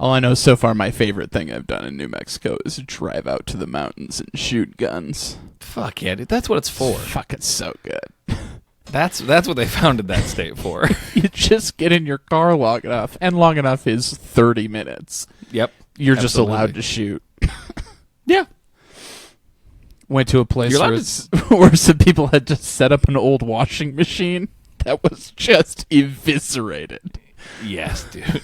All I know so far, my favorite thing I've done in New Mexico is drive out to the mountains and shoot guns. Fuck yeah, dude. That's what it's for. Fucking so good. That's what they founded that state for. You just get in your car long enough, and long enough is 30 minutes. Yep. You're Absolutely. just allowed to shoot. Yeah. Went to a place You're where, allowed where some people had just set up an old washing machine that was just eviscerated. Yes, dude.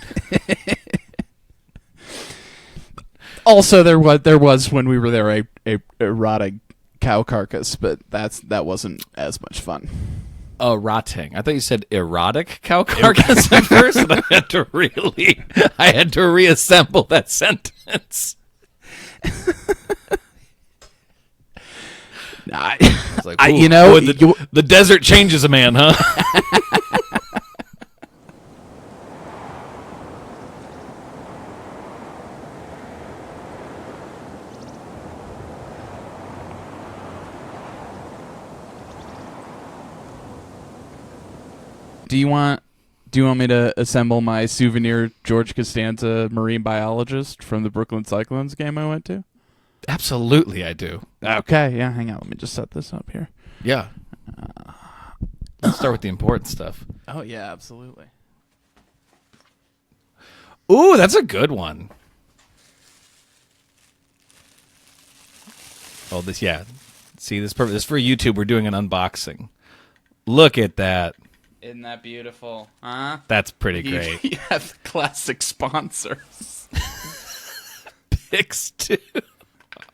Also, there was when we were there a erotic cow carcass, but that wasn't as much fun. Rotting. I thought you said erotic cow carcass at first, and I had to reassemble that sentence. Nah, It's like, you know, boy, the desert changes a man, huh? Do you want me to assemble my souvenir George Costanza marine biologist from the Brooklyn Cyclones game I went to? Absolutely, I do. Okay, yeah, hang on. Let me just set this up here. Yeah. Let's start with the important stuff. Oh, yeah, absolutely. Ooh, that's a good one. Oh, this, yeah. See, this is for YouTube. We're doing an unboxing. Look at that. Isn't that beautiful? Huh? That's pretty great. You have classic sponsors. Picks, too.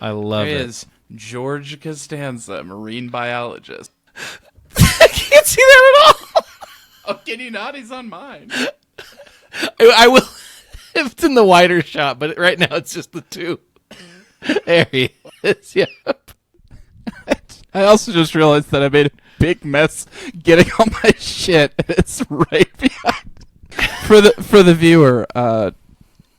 I love There it. is George Costanza, marine biologist. I can't see that at all. Oh, can you not? He's on mine. I will if it's in the wider shot, but right now it's just the two. There he is. Yep. I also just realized that I made a big mess getting all my shit. It's right behind. For the viewer,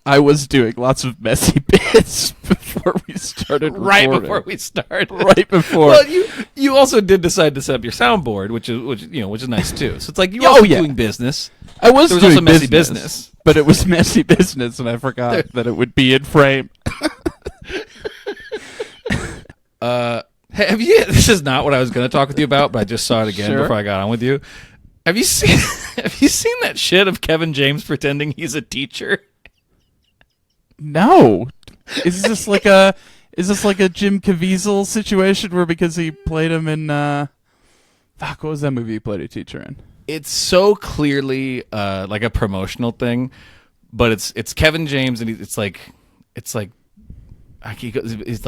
I was doing lots of messy bits before we started recording. Right before we started. Right before. Well, you also did decide to set up your soundboard, which is nice too. So it's like you were doing business. I was There was doing also messy business. but it was messy business, and I forgot that it would be in frame. Have you? This is not what I was going to talk with you about, but I just saw it again Sure. before I got on with you. Have you seen that shit of Kevin James pretending he's a teacher? No, is this like a Jim Caviezel situation where because he played him in what was that movie he played a teacher in? It's so clearly like a promotional thing, but it's Kevin James, and it's like he's like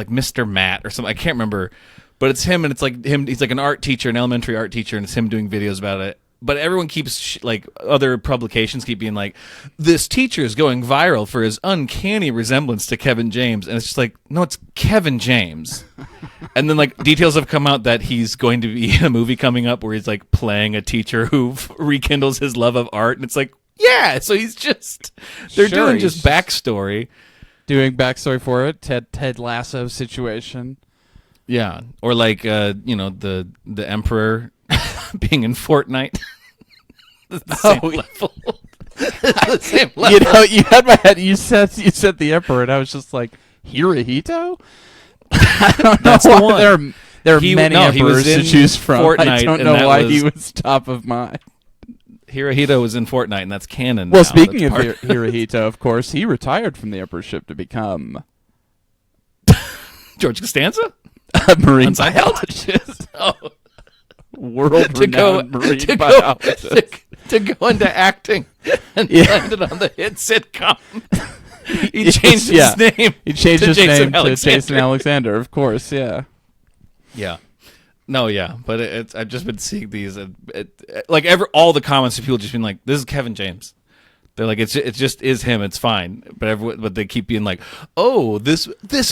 Mr. Matt or something. I can't remember, but it's him, and it's like him. He's like an art teacher, an elementary art teacher, and it's him doing videos about it. But everyone keeps like other publications keep being like, this teacher is going viral for his uncanny resemblance to Kevin James, and it's just like, no, it's Kevin James. And then like details have come out that he's going to be in a movie coming up where he's like playing a teacher who rekindles his love of art, and it's like, yeah, so he's just doing just backstory. Doing backstory for it, Ted Lasso situation. Yeah, or like the Emperor being in Fortnite. The same level. The same level. You know, you had my head. You said the Emperor, and I was just like, Hirohito. I don't know That's the why one. there are many emperors to choose from. Fortnite, I don't know why he was top of mind. Hirohito was in Fortnite, and that's canon. Well, now. speaking of That's Hirohito, of course, he retired from the emperorship to become George Costanza, a marine Seinfeld? biologist. Oh. World-renowned marine biologist. To go into acting and Yeah. landed on the hit sitcom. He changed his name. He changed to his Jason name Alexander. to Jason Alexander, of course, yeah. Yeah. No, yeah, but it's I've just been seeing these, and all the comments of people just being like, "This is Kevin James." They're like, "It just is him. It's fine." But they keep being like, "Oh, this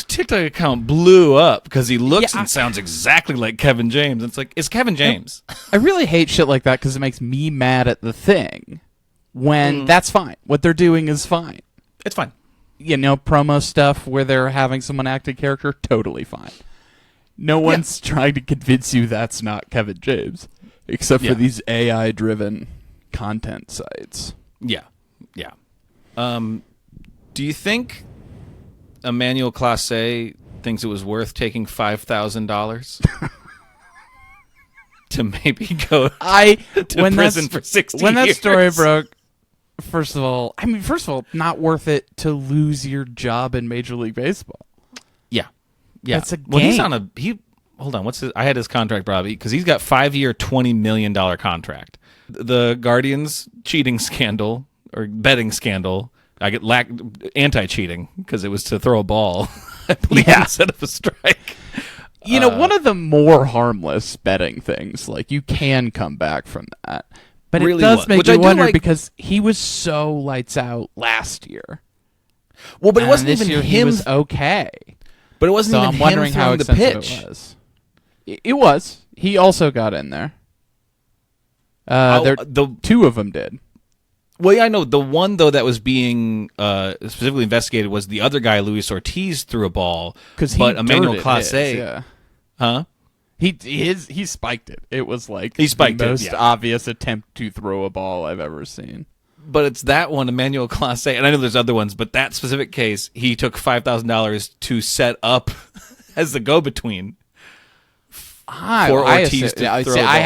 TikTok account blew up because he looks and sounds exactly like Kevin James." And it's like, it's Kevin James. I really hate shit like that because it makes me mad at the thing. When that's fine, what they're doing is fine. It's fine. You know, promo stuff where they're having someone act a character, totally fine. No one's trying to convince you that's not Kevin James, except for these AI-driven content sites. Yeah. Do you think Emmanuel Classe thinks it was worth taking $5,000 to maybe go to prison for 60 when that years? story broke? First of all, not worth it to lose your job in Major League Baseball. Yeah. That's a Well, he's game. on hold on. What's his? I had his contract, Robbie, because he's got 5-year, $20 million contract. The Guardians cheating scandal or betting scandal. I get anti-cheating because it was to throw a ball, I believe, instead of a strike. One of the more harmless betting things, like you can come back from that. But Really it does was. make Which I you do wonder like- because he was so lights out last year. Well, but it wasn't this even year him. He was okay. But it wasn't So even I'm him wondering how throwing the extensive pitch. it was. It was. He also got in there. Two of them did. Well, yeah, I know. The one, though, that was being specifically investigated was the other guy, Luis Ortiz, threw a ball. But Emmanuel Classe... Yeah. Huh? He spiked it. It was like He spiked the it, most yeah. obvious attempt to throw a ball I've ever seen. But it's that one, Emmanuel Classe, and I know there's other ones, but that specific case, he took $5,000 to set up as the go-between for Ortiz to throw a ball. I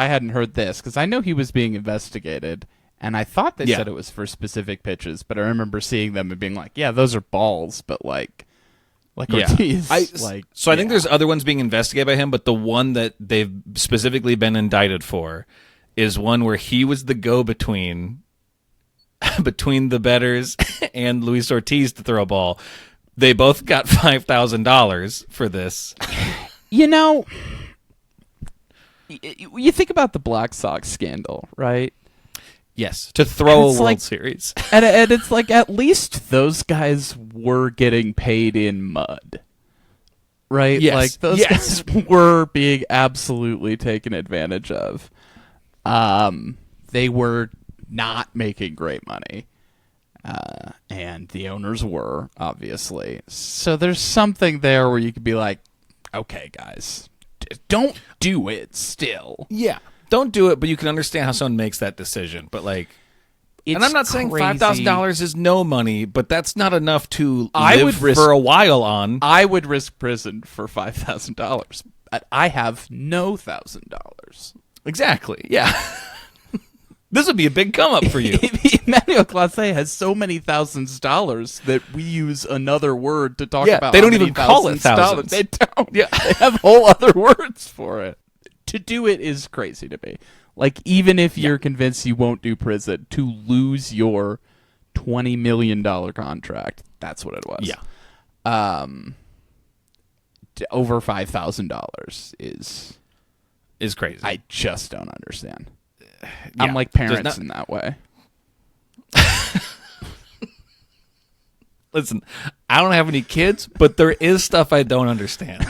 hadn't heard this because I know he was being investigated, and I thought they said it was for specific pitches, but I remember seeing them and being like, "Yeah, those are balls," but like Ortiz. I think there's other ones being investigated by him, but the one that they've specifically been indicted for is one where he was the go-between between the bettors and Luis Ortiz to throw a ball. They both got $5,000 for this. You think about the Black Sox scandal, right? Yes, to throw a It's World like- Series. And it's like at least those guys were getting paid in mud. Right? Yes. Like those guys were being absolutely taken advantage of. They were not making great money. And the owners were, obviously. So there's something there where you could be like, okay, guys, don't do it still. Yeah. Don't do it, but you can understand how someone makes that decision. But and I'm not saying $5,000 is no money, but that's not enough to live for a while on. I would risk prison for $5,000, but I have no $1,000. Exactly. Yeah. This would be a big come up for you. Emmanuel Classe has so many $1,000s that we use another word to talk about. They don't how many even call it $1,000s. thousands. They don't. Yeah. They have whole other words for it. To do it is crazy to me. Like, even if you're convinced you won't do prison, to lose your $20 million contract, that's what it was. Yeah. Over $5,000 is Crazy. I just don't understand. Yeah. I'm like parents in that way. Listen, I don't have any kids, but there is stuff I don't understand.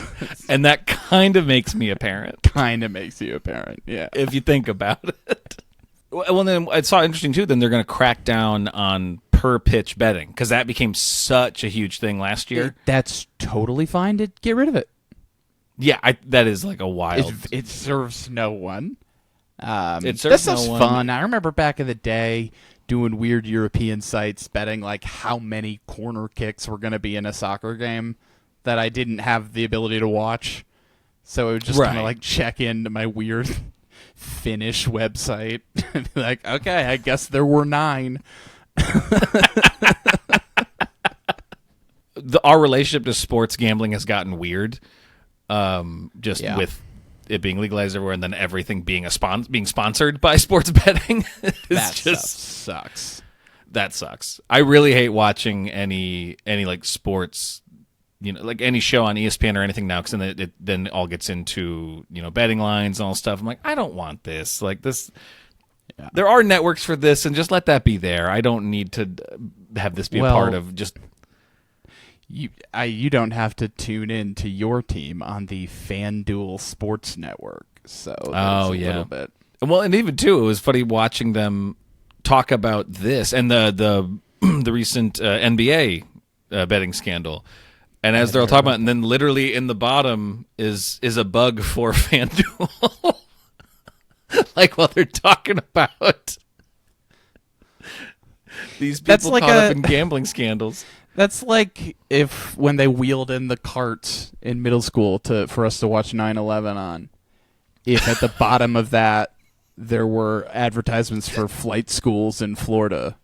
And that kind of makes me a parent. Kind of makes you a parent, yeah. If you think about it. Well, then I saw interesting, too, then they're going to crack down on per-pitch betting, because that became such a huge thing last year. That's totally fine to get rid of it. Yeah, that is like a wild... It serves no one. It serves that stuff's no one. fun. I remember back in the day doing weird European sites betting like how many corner kicks were going to be in a soccer game that I didn't have the ability to watch. So it would just kind of like check into my weird Finnish website and be like, okay, I guess there were 9. Our relationship to sports gambling has gotten weird, with it being legalized everywhere and then everything being being sponsored by sports betting. That just sucks. That sucks. I really hate watching any like sports, like any show on ESPN or anything now, because then it all gets into betting lines and all stuff. I'm like, I don't want this. Like this. Yeah. There are networks for this, and just let that be there. I don't need to have this be a part of just. You don't have to tune in to your team on the FanDuel Sports Network. So a little bit. Well, and even too, it was funny watching them talk about this and the recent NBA betting scandal. And as they're all talking about, and then literally in the bottom is a bug for FanDuel. Like while they're talking about These That's people like caught up in gambling scandals. That's like if when they wheeled in the cart in middle school for us to watch 9/11 on. If at the bottom of that there were advertisements for flight schools in Florida.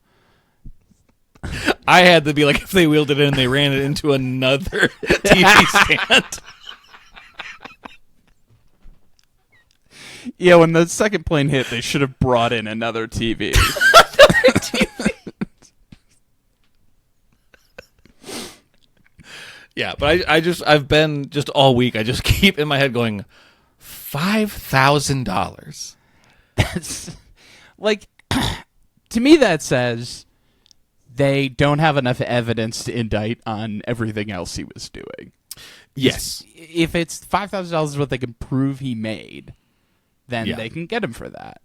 I had to be like, if they wheeled it in, they ran it into another TV stand. Yeah, when the second plane hit, they should have brought in another TV. Yeah, but I've been just all week. I just keep in my head going, $5,000. That's like, to me, that says they don't have enough evidence to indict on everything else he was doing. Yes. If it's $5,000 is what they can prove he made, then they can get him for that.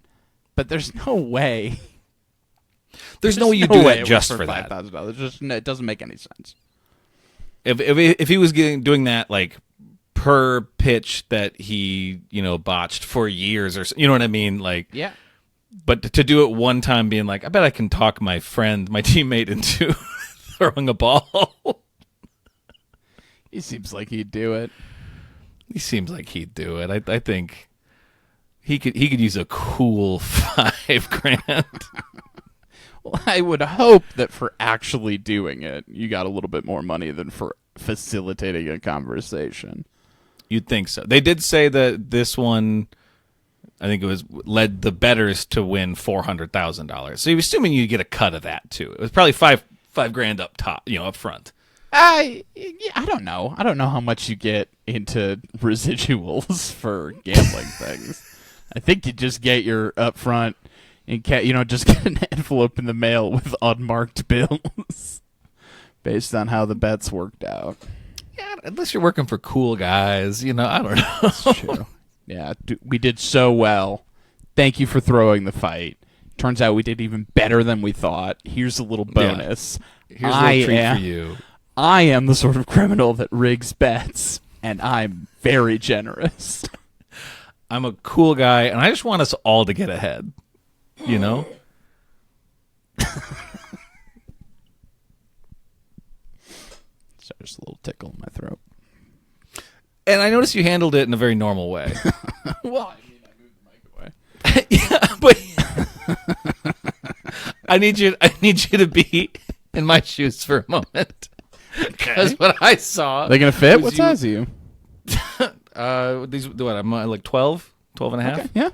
But there's no way. There's no way you do that just for that. $5,000. It doesn't make any sense. If he was doing that like per pitch that he botched for years or you know what I mean, like yeah. But to do it one time, being like, I bet I can talk my teammate into throwing a ball. He seems like he'd do it. He seems like he'd do it. I think he could use a cool $5,000. Well, I would hope that for actually doing it, you got a little bit more money than for facilitating a conversation. You'd think so. They did say that this one, I think it was led the bettors to win $400,000. So you're assuming you get a cut of that too. It was probably $5,000 up top, up front. I don't know. I don't know how much you get into residuals for gambling things. I think you just get your upfront and just get an envelope in the mail with unmarked bills based on how the bets worked out. Yeah, unless you're working for cool guys, I don't know. That's true. Yeah, we did so well. Thank you for throwing the fight. Turns out we did even better than we thought. Here's a little bonus. Yeah. Here's a little treat for you. I am the sort of criminal that rigs bets, and I'm very generous. I'm a cool guy, and I just want us all to get ahead. So just a little tickle in my throat. And I noticed you handled it in a very normal way. Well, I moved the mic away. Yeah, but I need you to be in my shoes for a moment. Because what I saw... They gonna fit? What size are you? These, what, I'm like 12? 12 and a half? Okay, yeah.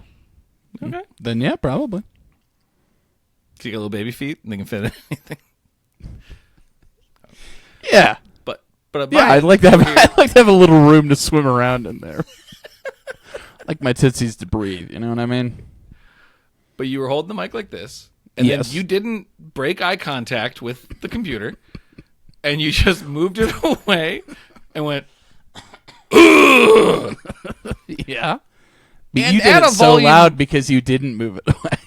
Okay. Then yeah, probably. So you got little baby feet and they can fit in anything. Yeah. But yeah, I'd like to have a little room to swim around in there. Like my tootsies to breathe, you know what I mean? But you were holding the mic like this, and then you didn't break eye contact with the computer, and you just moved it away and went, ugh! Yeah. But And you did at it a so volume- loud because you didn't move it away.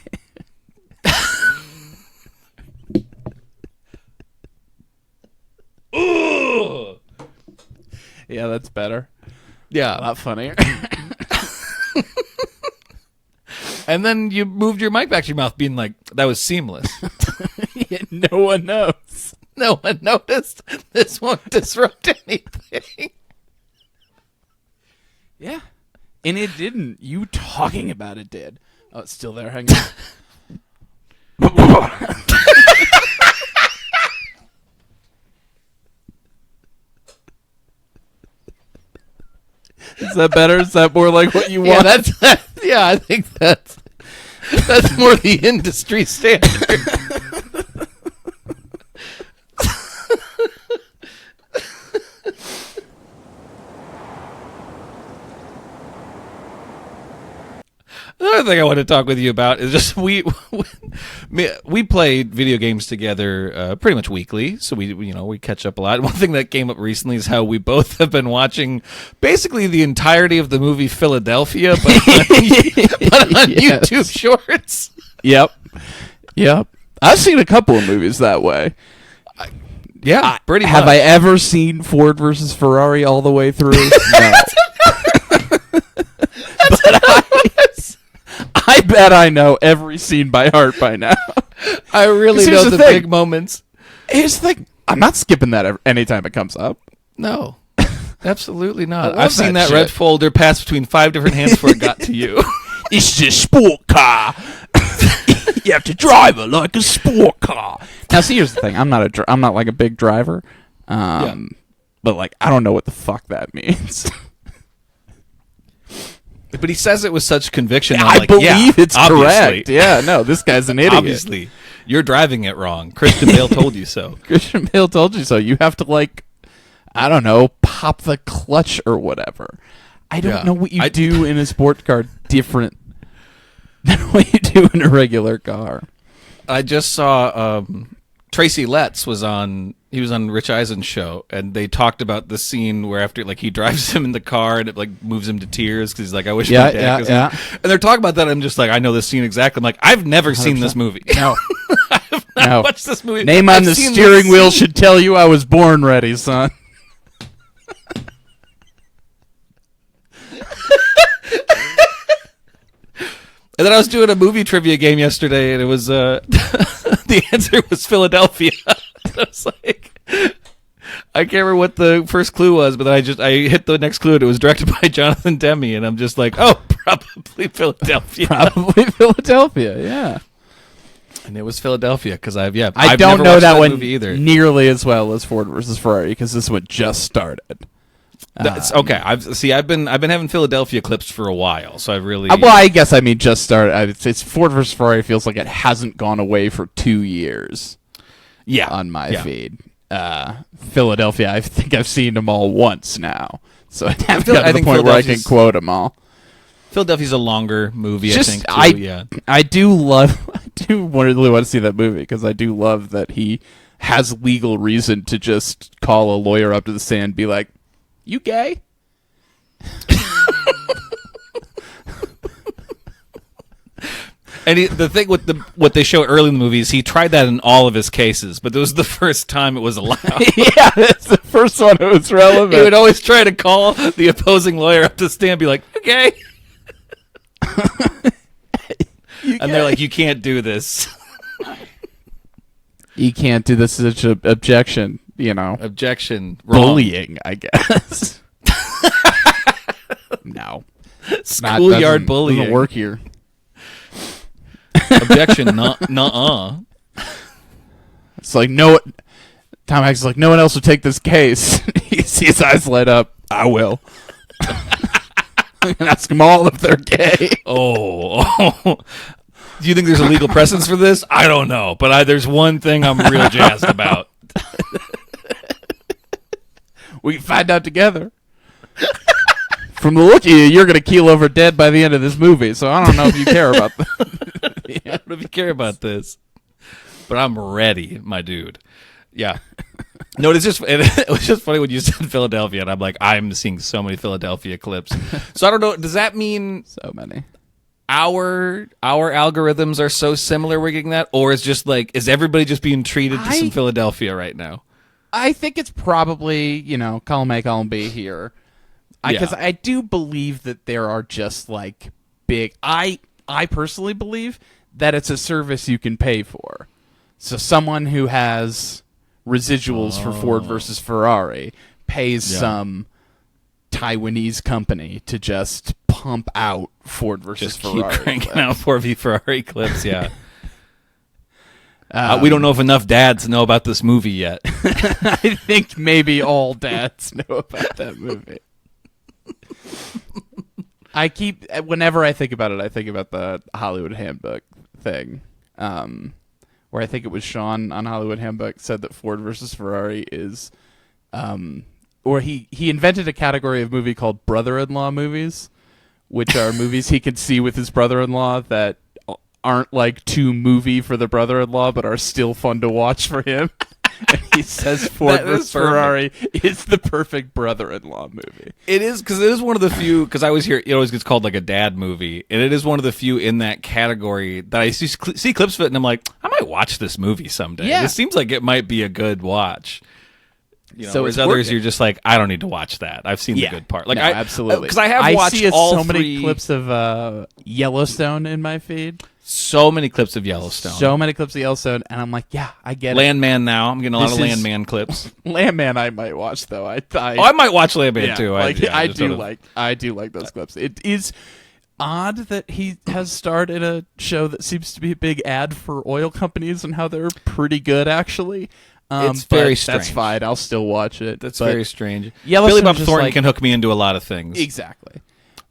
Ugh! Yeah, that's better. Yeah. A lot funnier. And then you moved your mic back to your mouth, being like, that was seamless. Yeah, no one knows. No one noticed. This won't disrupt anything. Yeah. And it didn't. You talking about it did. Oh, it's still there. Hang on. Is that better? Is that more like what you want? Yeah, I think that's more the industry standard. Another thing I want to talk with you about is just we play video games together pretty much weekly, so we catch up a lot. One thing that came up recently is how we both have been watching basically the entirety of the movie Philadelphia, but on Yes. YouTube Shorts. Yep. I've seen a couple of movies that way. Yeah, pretty Have much. I ever seen Ford versus Ferrari all the way through? No. But I bet I know every scene by heart by now. I really know the big moments. Here's the thing. I'm not skipping that anytime it comes up. No, absolutely not. I've seen that red folder pass between 5 different hands before it got to you. It's a sport car. You have to drive it like a sport car. Now, see, here's the thing. I'm not like a big driver. But like, I don't know what the fuck that means. But he says it with such conviction. I like, believe it's obviously. correct. Yeah, no, this guy's an idiot. Obviously, you're driving it wrong. Christian Bale told you so. Christian Bale told you so. You have to, like, I don't know, pop the clutch or whatever. I don't know what you do in a sport car different than what you do in a regular car. I just saw Tracy Letts was on. He was on Rich Eisen's show, and they talked about the scene where after like he drives him in the car and it like moves him to tears because he's like, I wish my dad was here. And they're talking about that. And I'm just like, I know this scene exactly. I'm like, I've never 100%. Seen this movie. No, I have not watched this movie. Name on the steering wheel should tell you I was born ready, son. And then I was doing a movie trivia game yesterday, and it was the answer was Philadelphia. I was like, I can't remember what the first clue was, but I hit the next clue, and it was directed by Jonathan Demme, and I'm just like, oh, probably Philadelphia. Probably Philadelphia, yeah. And it was Philadelphia because I've I don't never know watched that one movie either. Nearly as well as Ford versus Ferrari because this one just started. That's okay. I've been having Philadelphia clips for a while, so I really. Well, I guess I mean just started. It's Ford versus Ferrari feels like it hasn't gone away for 2 years. Yeah, on my feed. Philadelphia, I think I've seen them all once now, so I've got to the point where I can quote them all. Philadelphia's a longer movie, I think. Too, I do really want to see that movie because I do love that he has legal reason to just call a lawyer up to the stand and be like, "You gay?" And the thing with what they show early in the movie is he tried that in all of his cases, but this was the first time it was allowed. Yeah, it's the first one it was relevant. He would always try to call the opposing lawyer up to the stand and be like, "Okay." And they're like, "You can't do this. You can't do this. Such an objection, Objection. Wrong. Bullying, I guess." No. Schoolyard bullying. Doesn't work here. Objection. Nuh-uh. It's like, no. Tom Hanks is like, no one else would take this case. You see his eyes light up. I will. And ask them all if they're gay. Oh. Do you think there's a legal precedence for this? I don't know, but there's one thing I'm real jazzed about. We can find out together. From the look of you, you're going to keel over dead by the end of this movie, so I don't know if you care about that. I don't know if you care about this, but I'm ready, my dude. Yeah. No, it was just funny when you said Philadelphia, and I'm like, I'm seeing so many Philadelphia clips. So I don't know. Does that mean so many? Our algorithms are so similar we're getting that, or is is everybody just being treated to some Philadelphia right now? I think it's probably column A, column B here. Because I do believe that there are just like big. I personally believe that it's a service you can pay for. So someone who has residuals for Ford versus Ferrari pays some Taiwanese company to just pump out Ford versus Ferrari. Keep cranking out 4v Ferrari clips. Yeah. We don't know if enough dads know about this movie yet. I think maybe all dads know about that movie. Whenever I think about it, I think about the Hollywood Handbook thing, where I think it was Sean on Hollywood Handbook said that Ford versus Ferrari is, or he invented a category of movie called brother-in-law movies, which are movies he can see with his brother-in-law that aren't like too movie for the brother-in-law, but are still fun to watch for him. And he says Ford vs. Ferrari is the perfect brother-in-law movie. It is, because it is one of the few, because I always hear it always gets called like a dad movie, and it is one of the few in that category that I see clips of it, and I'm like, I might watch this movie someday. Yeah. This seems like it might be a good watch. You know, So whereas it's others, working. you're just like, I don't need to watch that. I've seen the good part. Like, no, I absolutely, because I have watched see all so many three. clips of Yellowstone in my feed. So many clips of Yellowstone. So many clips of Yellowstone, and I'm like, yeah, I get it. Landman now. I'm getting a lot of This is- Landman clips. Landman, I might watch though. I might watch Landman yeah, too. like, I just do sort of- like those clips. It is odd that he has starred in a show that seems to be a big ad for oil companies and how they're pretty good actually. It's but very That's strange. fine. I'll still watch it. That's but very strange. Yellowstone's Billy Bob just Thornton like- can hook me into a lot of things. Exactly.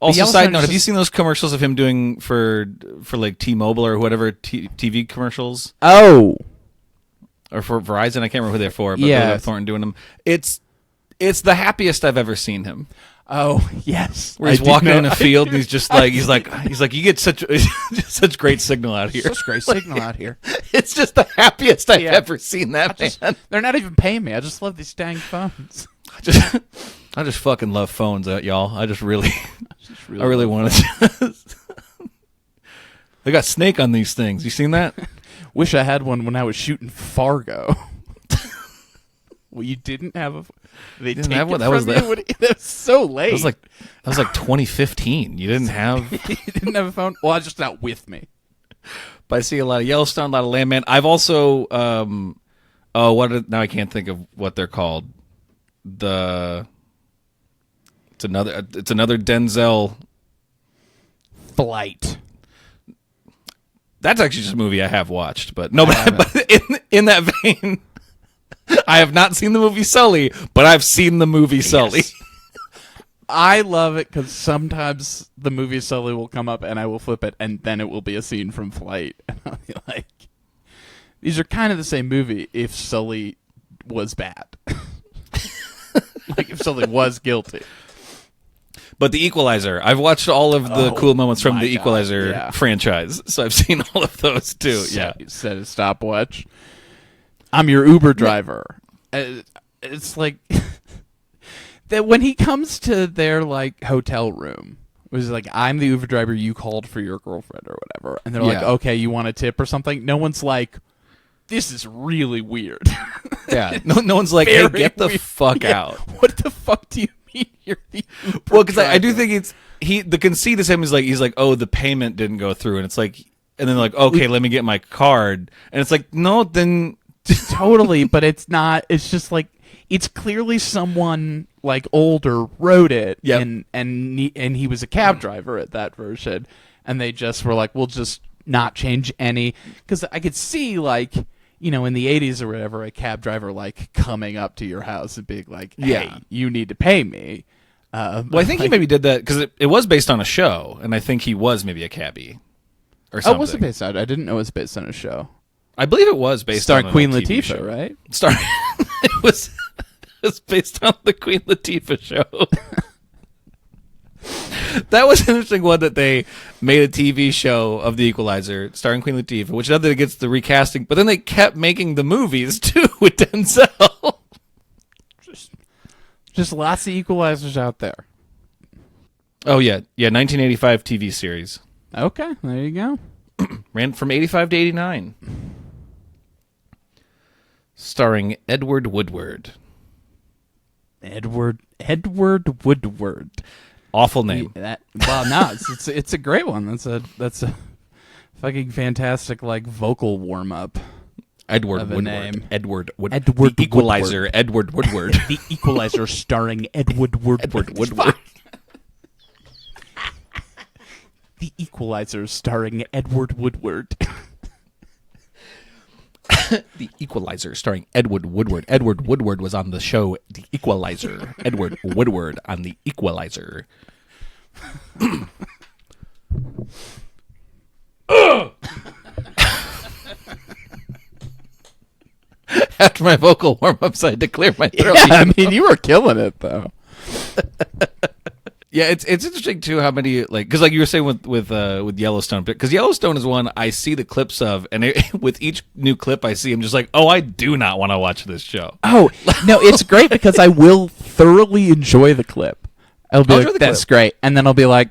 Also, But side Yellowstone note: is have you just- seen those commercials of him doing for like T-Mobile or whatever TV commercials, Oh, or for Verizon? I can't remember who they're for, but Yeah. Billy Bob Thornton doing them. It's the happiest I've ever seen him. oh, yes. Where he's I do walking know- in a I field do- and he's like you get such such great signal out here. Such great signal out here. It's just the happiest I've Yeah. ever seen that Just- man. they're not even paying me. I just love these dang phones. I just fucking love phones, y'all. I just really, Really I really love want to. They got Snake on these things. You seen that? Wish I had one when I was shooting Fargo. Well, you didn't have a. They Didn't take have one? it That was from the- you? That was so late. That was like 2015. You didn't have. You didn't have a phone. Well, I just not with me. But I see a lot of Yellowstone, a lot of Landman. I've also now I can't think of what they're called. It's another Denzel. Flight. That's actually just a movie I have watched, but no, but in that vein, I have not seen the movie Sully, but I've seen the movie Sully. Yes. I love it because sometimes the movie Sully will come up and I will flip it, and then it will be a scene from Flight, and I'll be like, "These are kind of the same movie if Sully was bad, like if Sully was guilty." But The Equalizer, I've watched all of the Oh, cool moments from my the God, Equalizer yeah. franchise, so I've seen all of those too. Yeah, Set a stopwatch. I'm your Uber driver. It's like that when he comes to their like hotel room. It was like, I'm the Uber driver you called for your girlfriend or whatever, and they're like, Yeah. okay, you want a tip or something? No one's like, this is really weird. yeah. No one's like, hey, Very get the weird. fuck Yeah. out. What the fuck do you mean you're the Uber Well, because I do driver? think the conceit is him is like he's like, oh, the payment didn't go through, and it's like, and then like, okay, let me get my card, and it's like, no, then totally, but it's not. It's just like it's clearly someone like older wrote it, Yep. and he was a cab driver at that version, and they just were like, we'll just not change any, because I could see like, you know, in the 80s or whatever, a cab driver like coming up to your house and being like, hey, Yeah. you need to pay me. well, I think he maybe did that because it was based on a show, and I think he was maybe a cabbie or Oh, something. was it based on? I didn't know it was based on a show. I believe it was based Starring on Queen a TV Latifah, show. right? It was based on the Queen Latifah show. That was an interesting one that they made a TV show of The Equalizer starring Queen Latifah, which now that it gets the recasting, but then they kept making the movies too with Denzel. Just lots of equalizers out there. Oh yeah, 1985 TV series Okay, there you go. ran from 85 to 89, starring Edward Woodward. Edward Woodward. Awful name. Well, no, it's a great one. That's a fucking fantastic like vocal warm up. Edward of a Woodward. name. Edward Woodward. Edward The Equalizer. Woodward. Edward Woodward. The Equalizer starring Edward Woodward. Edward Woodward. The Equalizer starring Edward Woodward. The Equalizer, starring Edward Woodward. Edward Woodward was on the show The Equalizer. Edward Woodward on The Equalizer. After my vocal warm-ups, I had to clear my throat. Yeah, I mean, you were killing it though. Yeah, it's interesting too how many because like you were saying with Yellowstone, because Yellowstone is one I see the clips of, and with each new clip I see, I'm just like, oh, I do not want to watch this show. Oh no, it's great because I will thoroughly enjoy the clip. I'll be I'll like, enjoy the that's clip. great, and then I'll be like,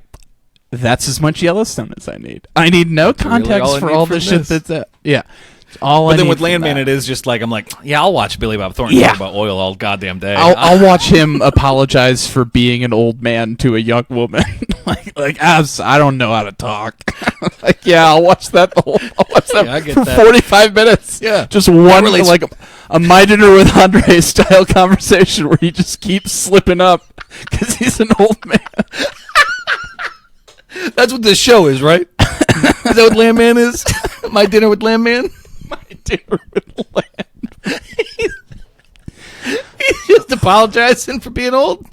that's as much Yellowstone as I need. I need no really context all I for need all from the shit this. that's yeah. But then with Landman, it is just like, I'm like, yeah, I'll watch Billy Bob Thornton talk about oil all goddamn day. I'll watch him apologize for being an old man to a young woman. I don't know how to talk. Like, yeah, I'll watch that for 45 minutes. Yeah. Just one, like, a My Dinner with Andre style conversation where he just keeps slipping up because he's an old man. That's what this show is, right? Is that what Landman is? My Dinner with Landman? My Dinner with Landman. He's just apologizing for being old.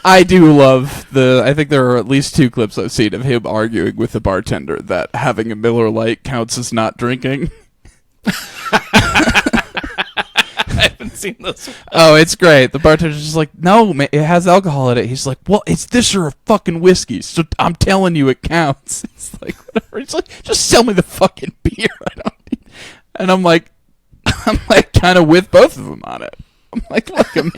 I do love I think there are at least 2 clips I've seen of him arguing with the bartender that having a Miller Lite counts as not drinking. I haven't seen those. Oh, it's great. The bartender's just like, no, man, it has alcohol in it. He's like, well, it's this or a fucking whiskey, so I'm telling you it counts. It's like, whatever. He's like, just sell me the fucking beer. I don't need. And I'm like kind of with both of them on it. I'm like, look, a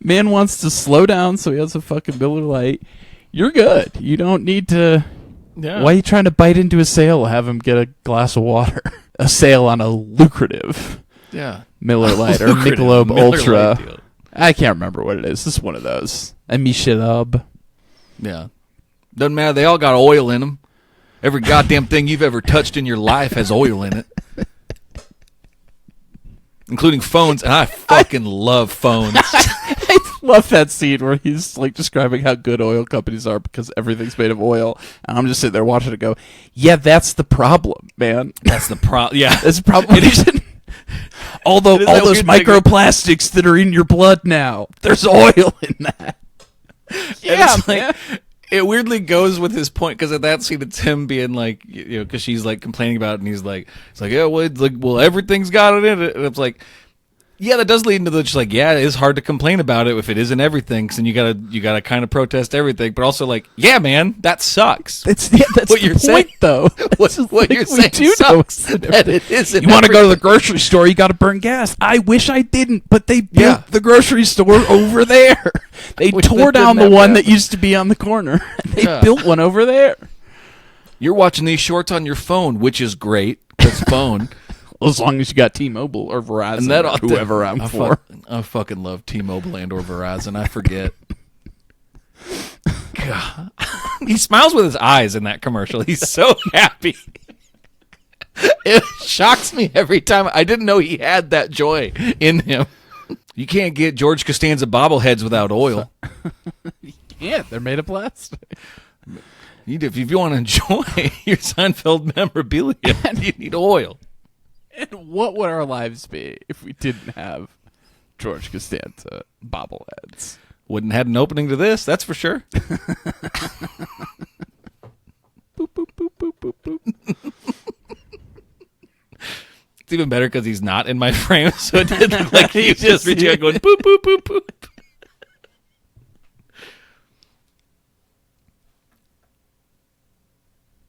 man wants to slow down, so he has a fucking Miller Lite. You're good. You don't need to. Yeah. Why are you trying to bite into a sale? Have him get a glass of water. A sale on a lucrative. Yeah. Miller Lite or Michelob Ultra. I can't remember what it is. This is one of those. A Michelob. Yeah. Doesn't matter. They all got oil in them. Every goddamn thing you've ever touched in your life has oil in it. Including phones, and I fucking love phones. I love that scene where he's like describing how good oil companies are because everything's made of oil, and I'm just sitting there watching it go, yeah, that's the problem, man. That's the problem. Yeah. That's the problem. All those microplastics that are in your blood now, there's oil in that. Yeah, man. It weirdly goes with his point because at that scene it's him being like, you know, because she's like complaining about it, and he's like, yeah, well, it's like, well, everything's got it in it, and it's like, yeah, that does lead into the just like, yeah, it is hard to complain about it if it isn't everything, because then you gotta kind of protest everything, but also like, yeah, man, that sucks. That's what you're saying, though. What you're saying sucks. That it isn't. You want to go to the grocery store, you got to burn gas. I wish I didn't, but they built the grocery store over there. They tore down the one that used to be on the corner. They built one over there. You're watching these shorts on your phone, which is great because phone. As long as you got T-Mobile or Verizon, and or whoever I'm for. I fucking love T-Mobile and or Verizon. I forget. God. He smiles with his eyes in that commercial. He's so happy. It shocks me every time. I didn't know he had that joy in him. You can't get George Costanza bobbleheads without oil. You can't. They're made of plastic. If you want to enjoy your Seinfeld memorabilia, you need oil. And what would our lives be if we didn't have George Costanza bobbleheads? Wouldn't have had an opening to this, that's for sure. Boop, boop, boop, boop, boop, boop. It's even better because he's not in my frame, so it did look like he was just reaching out going boop, boop, boop, boop.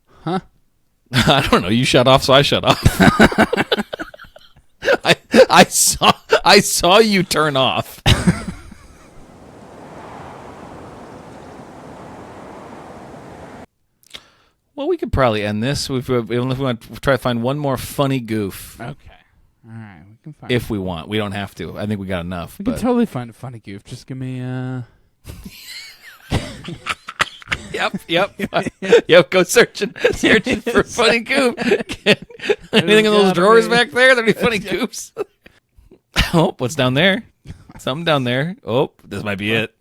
Huh? I don't know. You shut off, so I shut off. I saw you turn off. Well, we could probably end this if we want to try to find one more funny goof. Okay. All right. We can find if we want. We don't have to. I think we got enough. We can totally find a funny goof. Just give me Yep. Go searching for funny goof. Anything in those drawers back there? Are there any funny goofs? Oh, what's down there? Something down there. Oh, this might be it.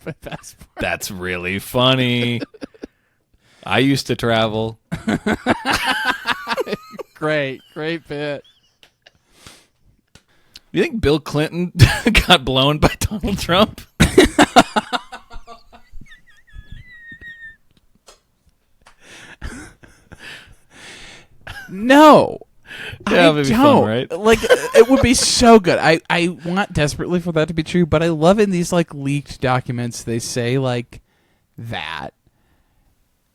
That's really funny. I used to travel. Great bit. You think Bill Clinton got blown by Donald Trump? No. Yeah, that'd be fun, right? Like, it would be so good. I want desperately for that to be true, but I love in these like leaked documents they say like that.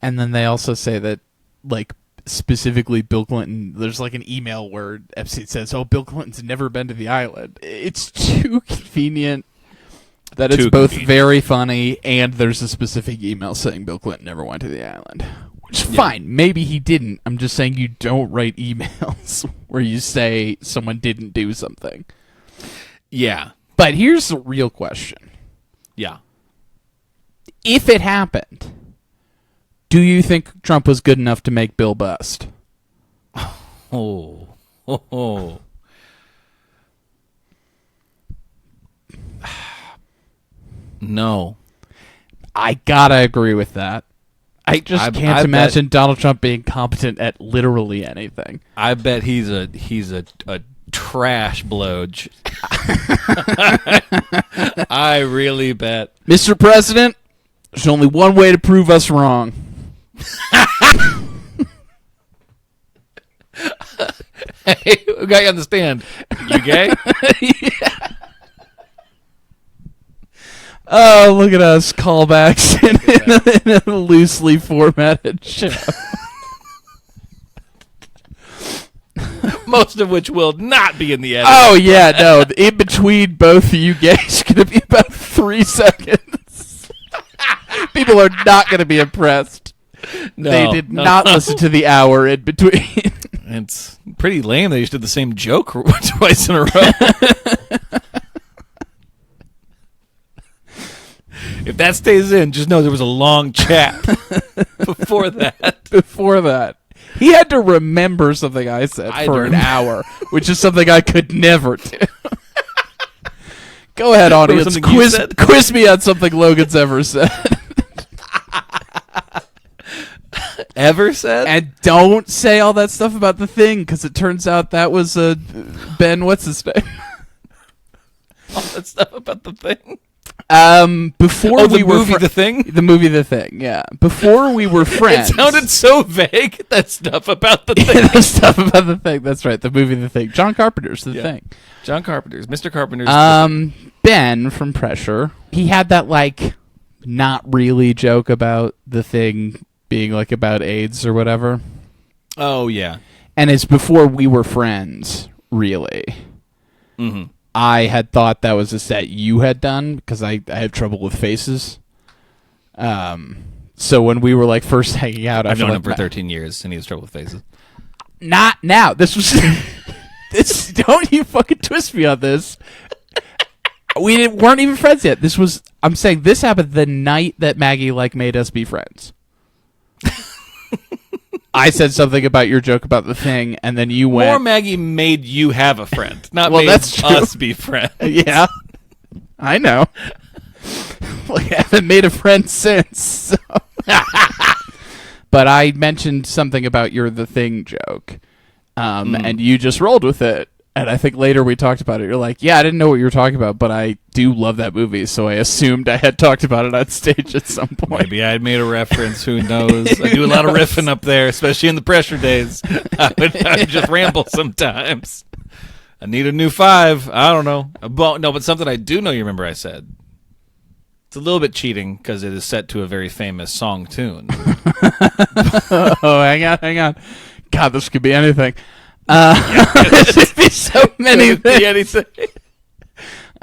And then they also say that, like, specifically Bill Clinton, there's like an email where Epstein says, oh, Bill Clinton's never been to the island. It's too convenient that it's both very funny and there's a specific email saying Bill Clinton never went to the island, Which is fine. Maybe he didn't. I'm just saying you don't write emails where you say someone didn't do something. Yeah. But here's the real question. Yeah. If it happened, do you think Trump was good enough to make Bill bust? Oh. Oh. No. I gotta agree with that. I just can't imagine Donald Trump being competent at literally anything. I bet he's a trash blowge. I really bet. Mr. President, there's only one way to prove us wrong. Hey, who got you on the stand? You gay? Yeah. Oh, look at us. Callbacks in a loosely formatted show. Most of which will not be in the edit. Oh, yeah, no. In between both of you guys going to be about 3 seconds. People are not going to be impressed. No, they did not listen to the hour in between. It's pretty lame. They just did the same joke twice in a row. If that stays in, just know there was a long chat before that. Before that. He had to remember something I said for an hour, which is something I could never do. Go ahead, audience. Quiz me on something Logan's ever said. Ever said? And don't say all that stuff about the thing, because it turns out that was Ben, what's his name? All that stuff about the thing? Before we were The Thing? The movie The Thing, yeah. Before we were friends. It sounded so vague, that stuff about the thing. The stuff about The Thing, that's right. The movie The Thing. John Carpenter's The Thing. John Carpenter's. Mr. Carpenter's Ben from Pressure, he had that, like, not really joke about The Thing being, like, about AIDS or whatever. Oh, yeah. And it's before we were friends, really. Mm-hmm. I had thought that was a set you had done because I have trouble with faces. So when we were like first hanging out, I've known him for 13 years and he has trouble with faces. Not now. This was this. Don't you fucking twist me on this. We weren't even friends yet. This was. I'm saying this happened the night that Maggie made us be friends. I said something about your joke about The Thing, and then you went... Or Maggie made you have a friend, not well, made that's us be friends. Yeah, I know. I haven't made a friend since. So. But I mentioned something about your The Thing joke, and you just rolled with it. And I think later we talked about it. You're like, yeah, I didn't know what you were talking about, but I do love that movie, so I assumed I had talked about it on stage at some point. Maybe I had made a reference. Who knows? I do a lot of riffing up there, especially in the Pressure days. I would just ramble sometimes. I need a new 5. I don't know. But something I do know you remember I said. It's a little bit cheating because it is set to a very famous song tune. Oh, hang on. God, this could be anything. There should be so many things.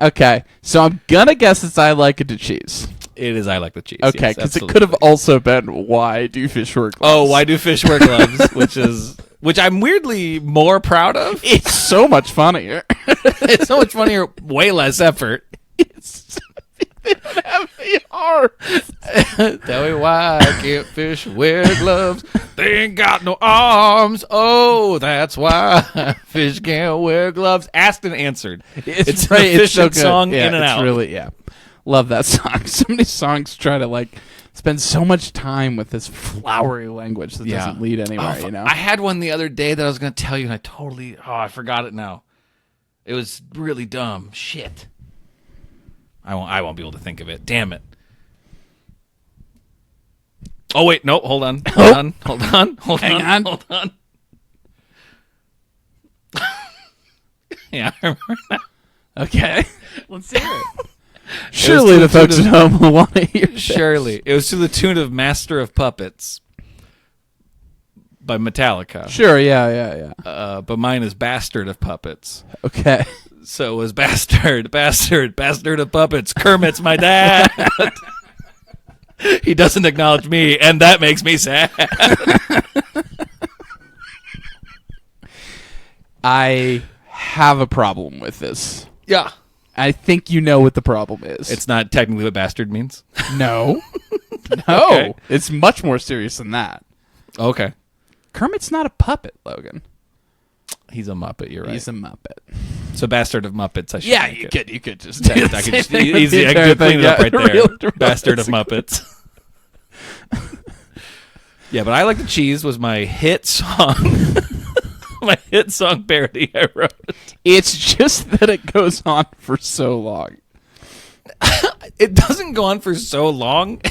Okay, so I'm gonna guess it's I Like It to Cheese. It is I Like the Cheese. Okay, because it could have also been Why Do Fish Wear Gloves? Oh, Why Do Fish Wear Gloves? which I'm weirdly more proud of. It's so much funnier. It's so much funnier, way less effort. They don't have any arms. Tell me why can't fish wear gloves? They ain't got no arms. Oh, that's why fish can't wear gloves. Asked and answered. It's right. It's so good. Song yeah, in and out. Really, yeah. Love that song. So many songs try to spend so much time with this flowery language that doesn't lead anywhere. You know. I had one the other day that I was going to tell you, and I forgot it now. It was really dumb. Shit. I won't be able to think of it. Damn it. Oh, wait. No, hold on. Hang on. Yeah, I remember now. Okay. Let's hear it. Surely the folks at home will want to hear this. Surely. It was to the tune of Master of Puppets by Metallica. Sure, yeah. But mine is Bastard of Puppets. Okay. So it was bastard of puppets. Kermit's my dad. He doesn't acknowledge me, and that makes me sad. I have a problem with this. Yeah. I think you know what the problem is. It's not technically what bastard means. No. No. Okay. It's much more serious than that. Okay. Kermit's not a puppet, Logan. He's a Muppet, you're right. He's a Muppet. So bastard of Muppets, I should Yeah, make you it. could just I could just easy. I could clean it up right there. Bastard of Muppets. Yeah, but I Like the Cheese was my hit song. My hit song parody I wrote. It's just that it goes on for so long. It doesn't go on for so long,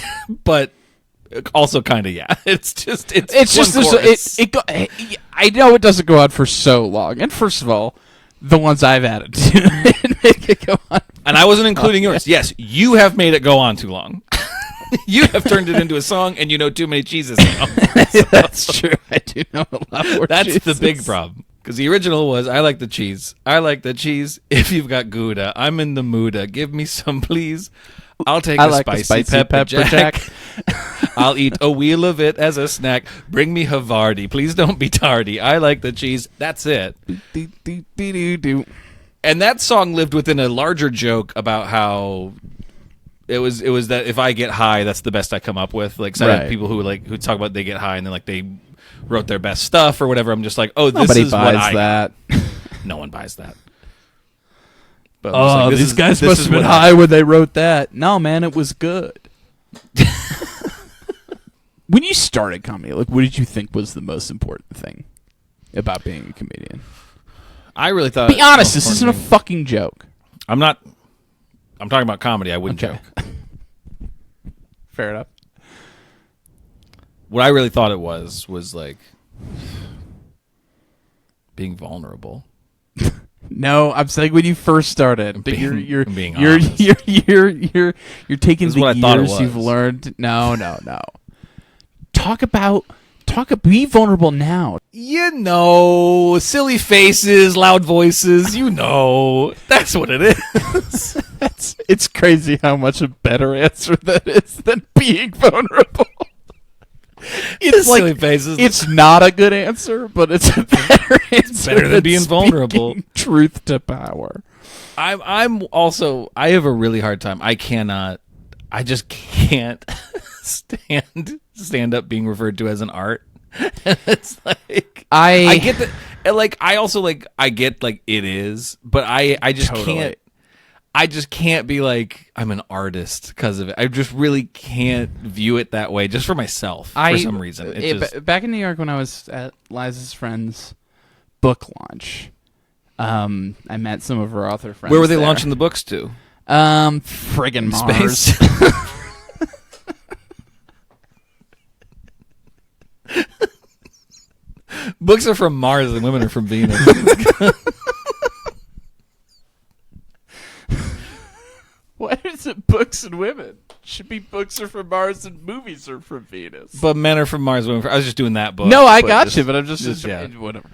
but also kind of yeah. It's just I know it doesn't go on for so long. And first of all, the ones I've added to make it go on. And I wasn't including yours. Yes, you have made it go on too long. You have turned it into a song, and you know too many cheeses now. That's true. I do know a lot more. That's cheeses. the big problem. Because the original was, I like the cheese. I like the cheese. If you've got Gouda, I'm in the mood. Give me some, please. I'll take a spicy pepper jack. I'll eat a wheel of it as a snack. Bring me Havarti. Please don't be tardy. I like the cheese. That's it. And that song lived within a larger joke about how it was that if I get high, that's the best I come up with. Like some people who talk about they get high and then like they wrote their best stuff or whatever. I'm just like, oh, this Nobody is buys what I that. No one buys that. But Oh, these guys must have been high when they wrote that. No, man, it was good. When you started comedy, like, what did you think was the most important thing about being a comedian? I really thought. Be honest, this isn't a fucking joke. I'm not. I'm talking about comedy. I wouldn't joke. Fair enough. What I really thought it was like being vulnerable. No, I'm saying when you first started, but Being you're honest. you're taking This is the what I thought it years you've was. learned. No. Be vulnerable now. You know, silly faces, loud voices. You know, that's what it is. It's crazy how much a better answer that is than being vulnerable. It's like silly faces. It's not a good answer, but it's a better answer. better than being vulnerable. Truth to power. I'm also. I have a really hard time. I just can't stand up being referred to as an art. It's like I get that. Like I also like I get like it is, but I just can't. I just can't be like I'm an artist because of it. I just really can't view it that way, just for myself for some reason. Back in New York when I was at Liza's friend's book launch, I met some of her author friends. Where were they there. launching the books to? Friggin' Mars. Space. Books are from Mars and women are from Venus. Why is it books and women? Should be books are from Mars and movies are from Venus. But men are from Mars, women from... I was just doing that book. No, I got you, but I'm just yeah. whatever.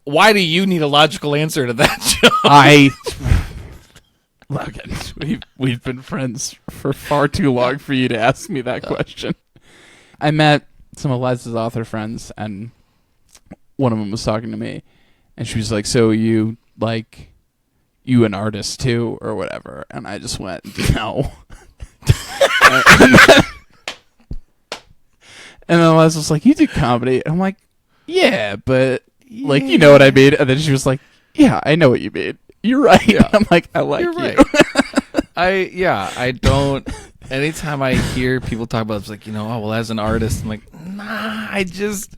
Why do you need a logical answer to that, Joe? Logan, we've been friends for far too long for you to ask me that question. I met some of Liza's author friends, and one of them was talking to me, and she was like, "So you an artist too, or whatever?" And I just went, "No." And then Liza was like, "You do comedy?" And I'm like, "Yeah, but like, you know what I mean?" And then she was like, "Yeah, I know what you mean. You're right." Yeah. I'm like, "I like You're you." Right. I don't. Anytime I hear people talk about it, it's like, oh well, as an artist, I'm like, nah. I just.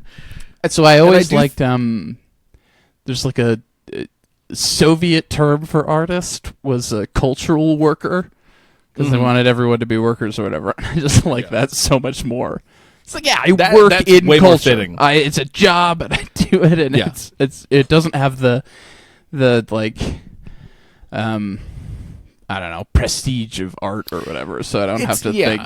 So I always liked. There's like a Soviet term for artist was a cultural worker because they wanted everyone to be workers or whatever. I just like that so much more. It's like, yeah, I work in way culture. More fitting. It's a job, and I do it, and it doesn't have the like, I don't know, prestige of art or whatever. So I don't have to think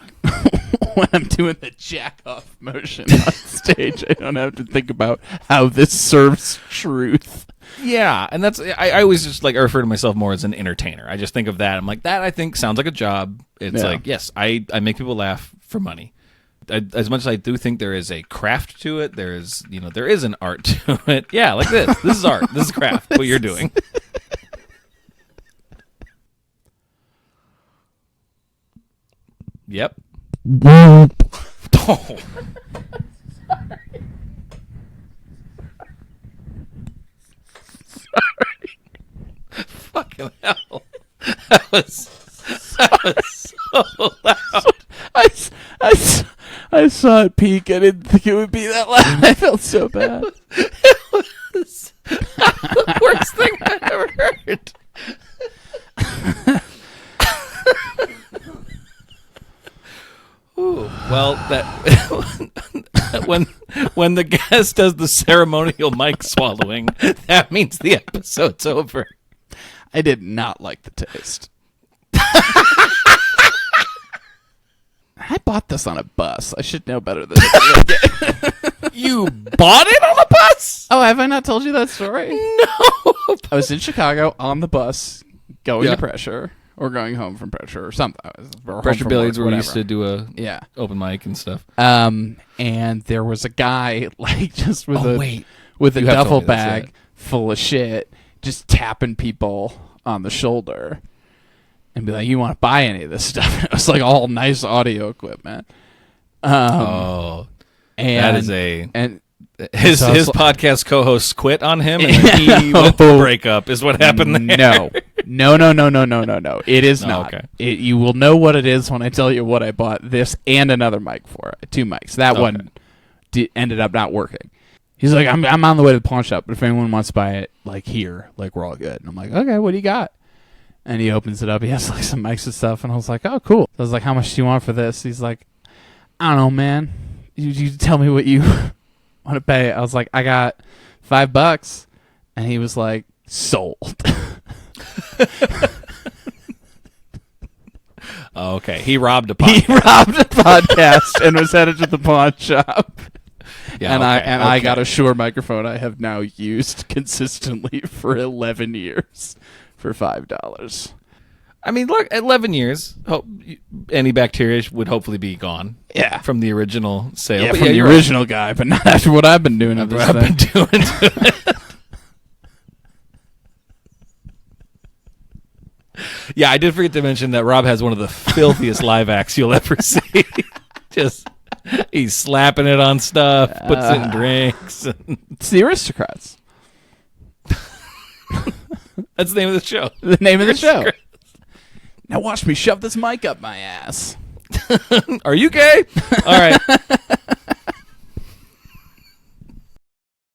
when I'm doing the jack off motion on stage. I don't have to think about how this serves truth. Yeah, and that's I always just like I refer to myself more as an entertainer. I just think of that. I'm like that. I think sounds like a job. It's like yes, I make people laugh for money. As much as I do think there is a craft to it, there is an art to it. Yeah, like this. This is art. This is craft. What you're doing. Yep. Oh. Fucking hell. That was so loud. I saw it peak. I didn't think it would be that loud. I felt so bad. It was the worst thing I've ever heard. Ooh, well, that when the guest does the ceremonial mic swallowing, that means the episode's over. I did not like the taste. I bought this on a bus. I should know better than that. You bought it on a bus? Oh, have I not told you that story? No. I was in Chicago on the bus going to Pressure or going home from Pressure or something. Pressure Billiards where we used to do a yeah open mic and stuff. And there was a guy like just with a You have duffel told me this, bag full of shit, just tapping people on the shoulder and be like, "You want to buy any of this stuff?" It was like all nice audio equipment. And that is his so podcast co-hosts quit on him and he went through a breakup is what happened there. No. It is not. Okay. You will know what it is when I tell you what I bought. This and another mic for it. 2 mics. That one ended up not working. He's like, I'm on the way to the pawn shop, but if anyone wants to buy it, like here, like we're all good. And I'm like, okay, what do you got? And he opens it up. He has like some mics and stuff, and I was like, oh, cool. So I was like, how much do you want for this? He's like, I don't know, man. You tell me what you want to pay. I was like, I got $5, and he was like, sold. Okay, he robbed a podcast. He robbed a podcast and was headed to the pawn shop. Yeah, and okay, I got a Shure microphone I have now used consistently for 11 years for $5. I mean, look, 11 years, any bacteria would hopefully be gone. Yeah. From the original sale. Yeah, from the original guy, but not after what I've been doing to this thing. To it. Yeah, I did forget to mention that Rob has one of the filthiest live acts you'll ever see. Just, he's slapping it on stuff, puts it in drinks. It's the Aristocrats. That's the name of the show. The name of the show. Now watch me shove this mic up my ass. Are you gay? All right.